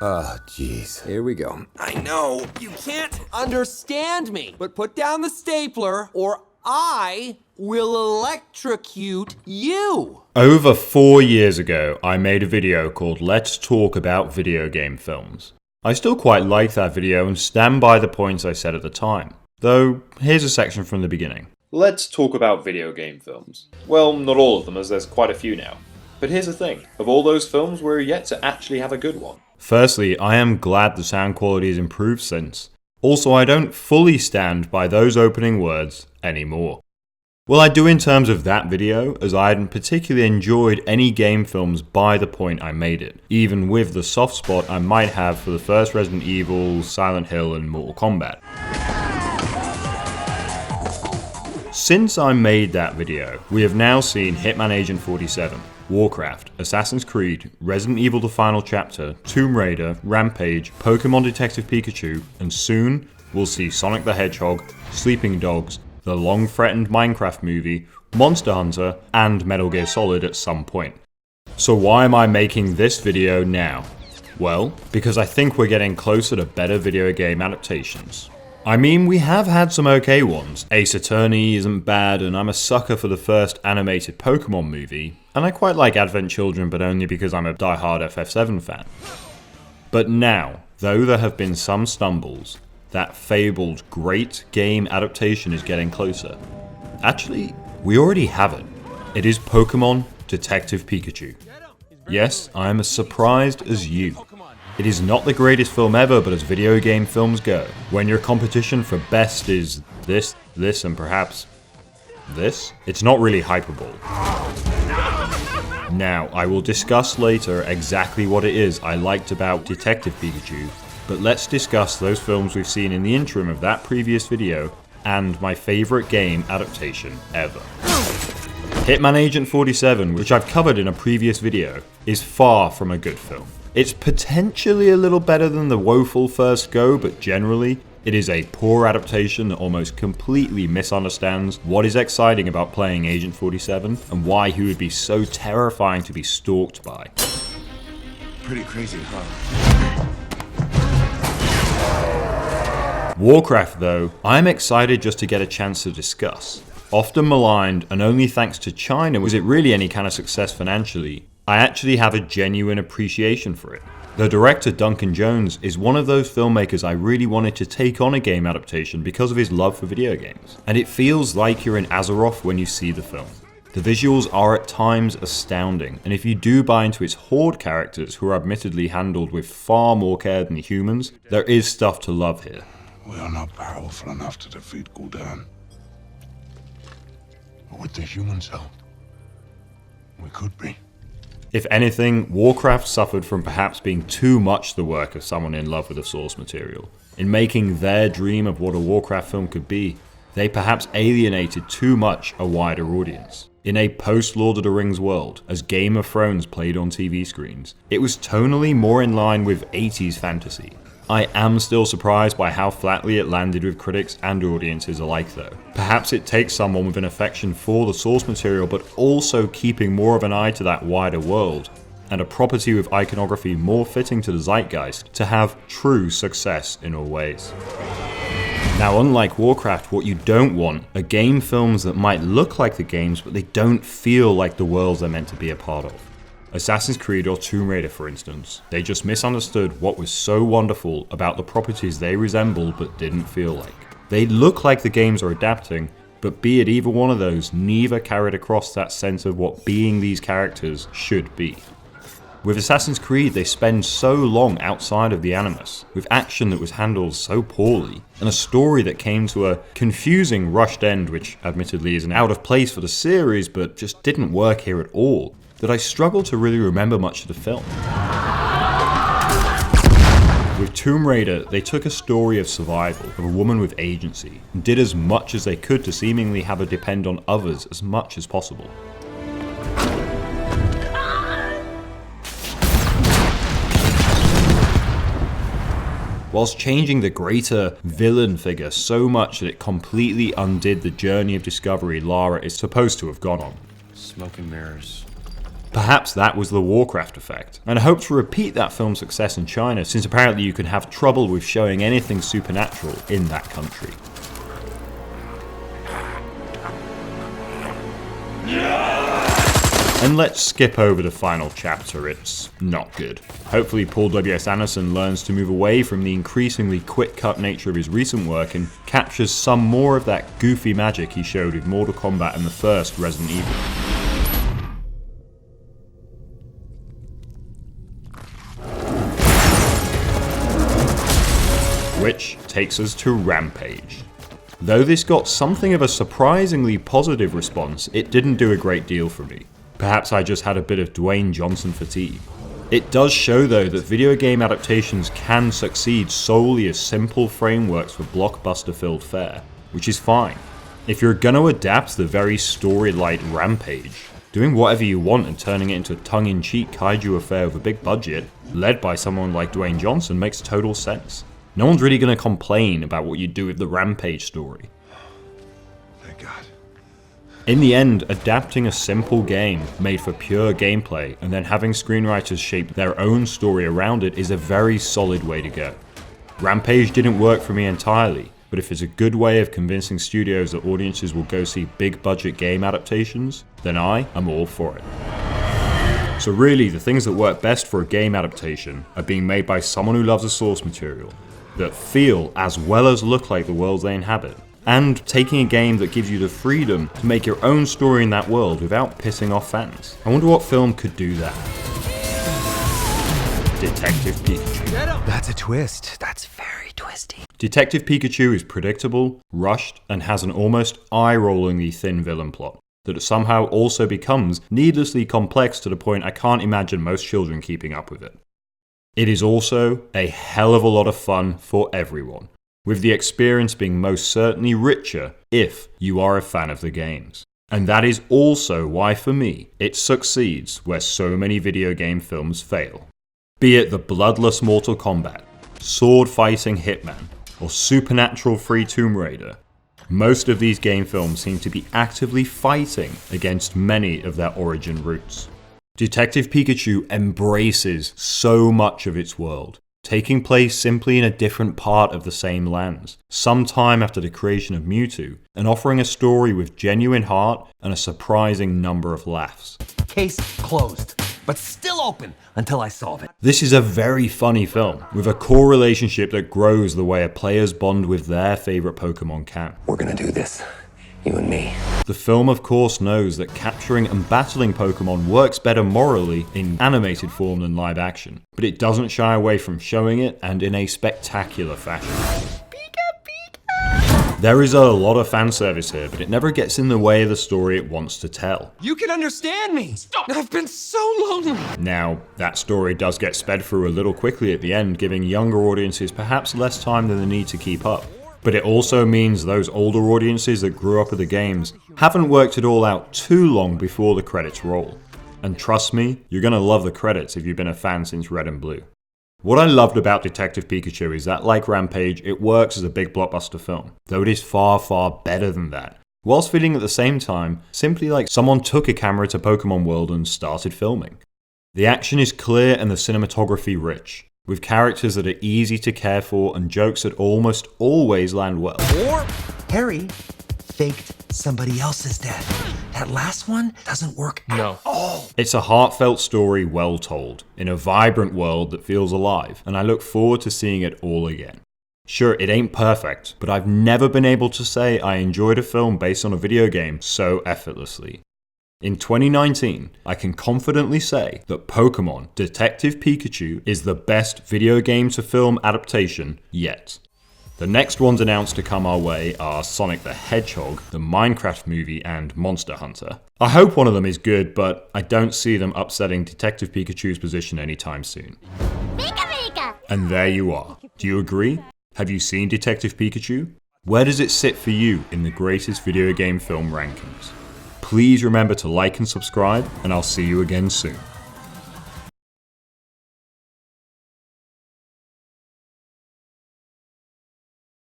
Jeez. Here we go. I know, you can't understand me, but put down the stapler or I will electrocute you. Over 4 years ago, I made a video called Let's Talk About Video Game Films. I still quite like that video and stand by the points I said at the time. Though, here's a section from the beginning. Let's talk about video game films. Well, not all of them, as there's quite a few now. But here's the thing, of all those films, we're yet to actually have a good one. Firstly, I am glad the sound quality has improved since. Also, I don't fully stand by those opening words anymore. Well, I do in terms of that video, as I hadn't particularly enjoyed any game films by the point I made it, even with the soft spot I might have for the first Resident Evil, Silent Hill and Mortal Kombat. Since I made that video, we have now seen Hitman Agent 47, Warcraft, Assassin's Creed, Resident Evil The Final Chapter, Tomb Raider, Rampage, Pokemon Detective Pikachu, and soon we'll see Sonic the Hedgehog, Sleeping Dogs, the long-threatened Minecraft movie, Monster Hunter, and Metal Gear Solid at some point. So why am I making this video now? Well, because I think we're getting closer to better video game adaptations. I mean, we have had some okay ones. Ace Attorney isn't bad, and I'm a sucker for the first animated Pokemon movie, and I quite like Advent Children, but only because I'm a die-hard FF7 fan. But now, though there have been some stumbles, that fabled great game adaptation is getting closer. Actually, we already have it. It is Pokemon Detective Pikachu. Yes, I am as surprised as you. It is not the greatest film ever, but as video game films go, when your competition for best is this, and perhaps this, it's not really hyperbole. Now, I will discuss later exactly what it is I liked about Detective Pikachu, but let's discuss those films we've seen in the interim of that previous video and my favourite game adaptation ever. Hitman Agent 47, which I've covered in a previous video, is far from a good film. It's potentially a little better than the woeful first go, but generally, it is a poor adaptation that almost completely misunderstands what is exciting about playing Agent 47 and why he would be so terrifying to be stalked by. Pretty crazy, huh? Warcraft, though, I'm excited just to get a chance to discuss. Often maligned, and only thanks to China was it really any kind of success financially, I actually have a genuine appreciation for it. The director Duncan Jones is one of those filmmakers I really wanted to take on a game adaptation because of his love for video games. And it feels like you're in Azeroth when you see the film. The visuals are at times astounding, and if you do buy into its horde characters who are admittedly handled with far more care than the humans, there is stuff to love here. We are not powerful enough to defeat Gul'dan. But with the humans' help, we could be. If anything, Warcraft suffered from perhaps being too much the work of someone in love with the source material. In making their dream of what a Warcraft film could be, they perhaps alienated too much a wider audience. In a post-Lord of the Rings world, as Game of Thrones played on TV screens, it was tonally more in line with 80s fantasy. I am still surprised by how flatly it landed with critics and audiences alike though. Perhaps it takes someone with an affection for the source material but also keeping more of an eye to that wider world, and a property with iconography more fitting to the zeitgeist to have true success in all ways. Now, unlike Warcraft, what you don't want are game films that might look like the games but they don't feel like the worlds they're meant to be a part of. Assassin's Creed or Tomb Raider, for instance, they just misunderstood what was so wonderful about the properties they resembled but didn't feel like. They look like the games are adapting, but be it either one of those, neither carried across that sense of what being these characters should be. With Assassin's Creed, they spend so long outside of the Animus, with action that was handled so poorly, and a story that came to a confusing, rushed end, which admittedly isn't out of place for the series, but just didn't work here at all, that I struggle to really remember much of the film. With Tomb Raider, they took a story of survival, of a woman with agency, and did as much as they could to seemingly have her depend on others as much as possible. Whilst changing the greater villain figure so much that it completely undid the journey of discovery Lara is supposed to have gone on. Smoke and mirrors. Perhaps that was the Warcraft effect, and I hope to repeat that film's success in China, since apparently you could have trouble with showing anything supernatural in that country. And let's skip over the final chapter, it's not good. Hopefully Paul W.S. Anderson learns to move away from the increasingly quick-cut nature of his recent work and captures some more of that goofy magic he showed with Mortal Kombat and the first Resident Evil. Which takes us to Rampage. Though this got something of a surprisingly positive response, it didn't do a great deal for me. Perhaps I just had a bit of Dwayne Johnson fatigue. It does show though that video game adaptations can succeed solely as simple frameworks for blockbuster-filled fare, which is fine. If you're gonna adapt the very story-light Rampage, doing whatever you want and turning it into a tongue-in-cheek kaiju affair with a big budget, led by someone like Dwayne Johnson, makes total sense. No one's really gonna complain about what you do with the Rampage story. Thank God. In the end, adapting a simple game made for pure gameplay and then having screenwriters shape their own story around it is a very solid way to go. Rampage didn't work for me entirely, but if it's a good way of convincing studios that audiences will go see big budget game adaptations, then I am all for it. So really, the things that work best for a game adaptation are being made by someone who loves the source material, that feel as well as look like the worlds they inhabit, and taking a game that gives you the freedom to make your own story in that world without pissing off fans. I wonder what film could do that. Detective Pikachu. That's a twist. That's very twisty. Detective Pikachu is predictable, rushed, and has an almost eye-rollingly thin villain plot that somehow also becomes needlessly complex to the point I can't imagine most children keeping up with it. It is also a hell of a lot of fun for everyone, with the experience being most certainly richer if you are a fan of the games. And that is also why, for me, it succeeds where so many video game films fail. Be it the bloodless Mortal Kombat, sword-fighting Hitman, or supernatural free Tomb Raider, most of these game films seem to be actively fighting against many of their origin roots. Detective Pikachu embraces so much of its world, taking place simply in a different part of the same lands, some time after the creation of Mewtwo, and offering a story with genuine heart and a surprising number of laughs. Case closed, but still open until I solve it. This is a very funny film, with a core relationship that grows the way a player's bond with their favourite Pokemon can. We're gonna do this, you and me. The film of course knows that capturing and battling Pokemon works better morally in animated form than live action, but it doesn't shy away from showing it, and in a spectacular fashion. There is a lot of fan service here, but it never gets in the way of the story it wants to tell. You can understand me. I've been so lonely. Now, that story does get sped through a little quickly at the end, giving younger audiences perhaps less time than they need to keep up. But it also means those older audiences that grew up with the games haven't worked it all out too long before the credits roll. And trust me, you're gonna love the credits if you've been a fan since Red and Blue. What I loved about Detective Pikachu is that, like Rampage, it works as a big blockbuster film, though it is far, far better than that, whilst feeling at the same time simply like someone took a camera to Pokemon World and started filming. The action is clear and the cinematography rich, with characters that are easy to care for and jokes that almost always land well. Or Harry faked somebody else's death. That last one doesn't work at all. It's a heartfelt story well told, in a vibrant world that feels alive, and I look forward to seeing it all again. Sure, it ain't perfect, but I've never been able to say I enjoyed a film based on a video game so effortlessly. In 2019, I can confidently say that Pokemon Detective Pikachu is the best video game to film adaptation yet. The next ones announced to come our way are Sonic the Hedgehog, the Minecraft movie, and Monster Hunter. I hope one of them is good, but I don't see them upsetting Detective Pikachu's position anytime soon. Pika Pika! And there you are. Do you agree? Have you seen Detective Pikachu? Where does it sit for you in the greatest video game film rankings? Please remember to like and subscribe, and I'll see you again soon.